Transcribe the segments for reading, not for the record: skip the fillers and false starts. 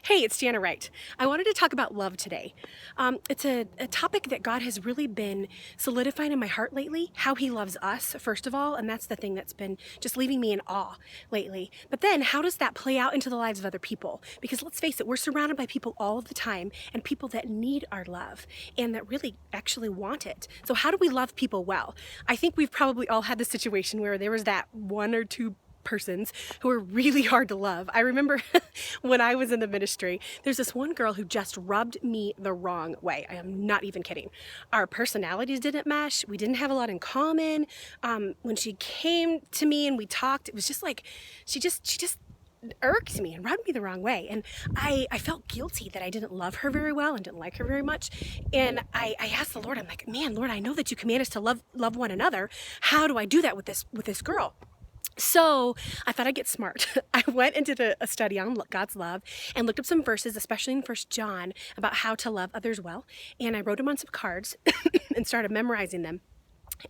Hey, it's Jana Wright. I wanted to talk about love today. It's a topic that God has really been solidifying in my heart lately, how He loves us, first of all, and that's the thing that's been just leaving me in awe lately. But then, how does that play out into the lives of other people? Because let's face it, we're surrounded by people all of the time, and people that need our love, and that really actually want it. So how do we love people well? I think we've probably all had the situation where there was that one or two persons who are really hard to love. I remember when I was in the ministry, there's this one girl who just rubbed me the wrong way. I am not even kidding. Our personalities didn't mesh. We didn't have a lot in common. When she came to me and we talked, it was just like she just irked me and rubbed me the wrong way. And I felt guilty that I didn't love her very well and didn't like her very much. And I asked the Lord, I'm like, man, Lord, I know that you command us to love one another. How do I do that with this girl? So I thought I'd get smart. I went and did a study on God's love and looked up some verses, especially in First John, about how to love others well. And I wrote them on some cards and started memorizing them.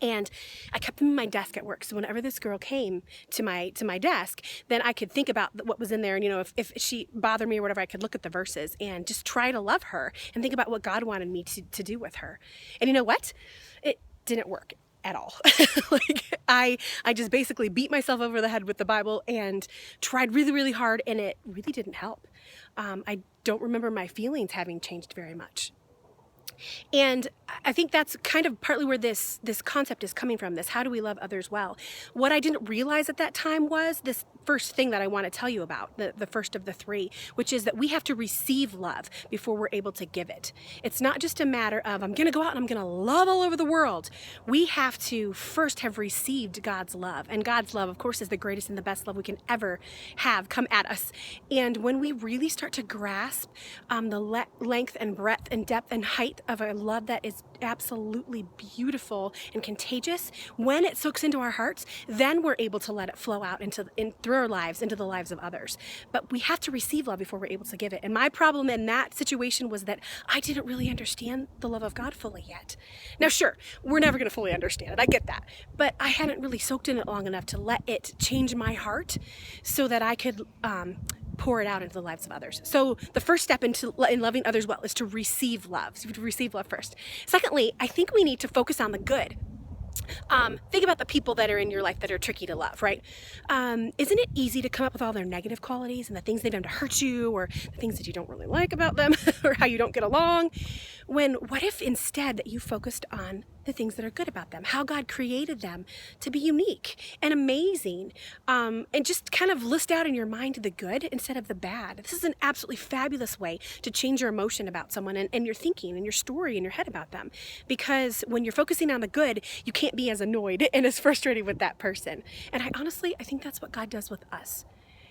And I kept them in my desk at work. So whenever this girl came to my desk, then I could think about what was in there. And, if she bothered me or whatever, I could look at the verses and just try to love her and think about what God wanted me to do with her. And you know what? It didn't work at all. I just basically beat myself over the head with the Bible and tried really, really hard, and it really didn't help. I don't remember my feelings having changed very much. And I think that's kind of partly where this concept is coming from, this how do we love others well. What I didn't realize at that time was this first thing that I want to tell you about, the first of the three, which is that we have to receive love before we're able to give it. It's not just a matter of, I'm going to go out and I'm going to love all over the world. We have to first have received God's love. And God's love, of course, is the greatest and the best love we can ever have come at us. And when we really start to grasp the length and breadth and depth and height of a love that is absolutely beautiful and contagious, when it soaks into our hearts, then we're able to let it flow out through our lives, into the lives of others. But we have to receive love before we're able to give it. And my problem in that situation was that I didn't really understand the love of God fully yet. Now, sure, we're never going to fully understand it. I get that. But I hadn't really soaked in it long enough to let it change my heart so that I could pour it out into the lives of others. So the first step in loving others well is to receive love. So you have to receive love first. Secondly, I think we need to focus on the good. Think about the people that are in your life that are tricky to love, right? Isn't it easy to come up with all their negative qualities and the things they've done to hurt you, or the things that you don't really like about them, or how you don't get along? What if instead that you focused on the things that are good about them, how God created them to be unique and amazing, and just kind of list out in your mind the good instead of the bad. This is an absolutely fabulous way to change your emotion about someone and your thinking and your story in your head about them. Because when you're focusing on the good, you can't be as annoyed and as frustrated with that person. And I think that's what God does with us.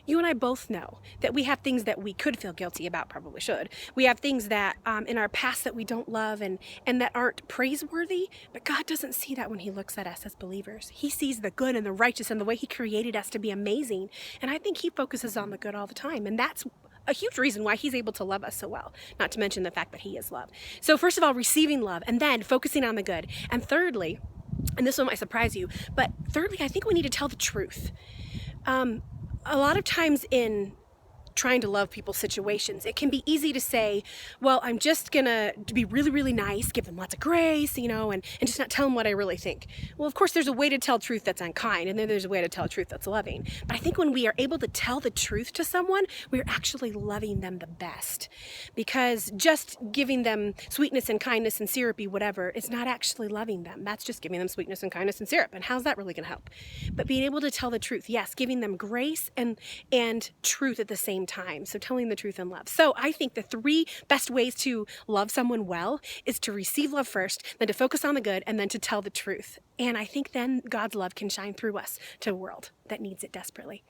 You and I both know that we have things that we could feel guilty about, probably should. We have things that in our past that we don't love and that aren't praiseworthy, but God doesn't see that when He looks at us as believers. He sees the good and the righteous and the way He created us to be amazing. And I think He focuses on the good all the time. And that's a huge reason why He's able to love us so well, not to mention the fact that He is love. So first of all, receiving love, and then focusing on the good. And thirdly, and this one might surprise you, but thirdly, I think we need to tell the truth. A lot of times in trying to love people's situations, it can be easy to say, well, I'm just gonna be really, really nice, give them lots of grace, and just not tell them what I really think. Well, of course, there's a way to tell truth that's unkind, and then there's a way to tell truth that's loving. But I think when we are able to tell the truth to someone, we're actually loving them the best. Because just giving them sweetness and kindness and syrupy whatever is not actually loving them. That's just giving them sweetness and kindness and syrup. And how's that really gonna help? But being able to tell the truth, yes, giving them grace and truth at the same time. So telling the truth in love. So I think the three best ways to love someone well is to receive love first, then to focus on the good, and then to tell the truth. And I think then God's love can shine through us to a world that needs it desperately.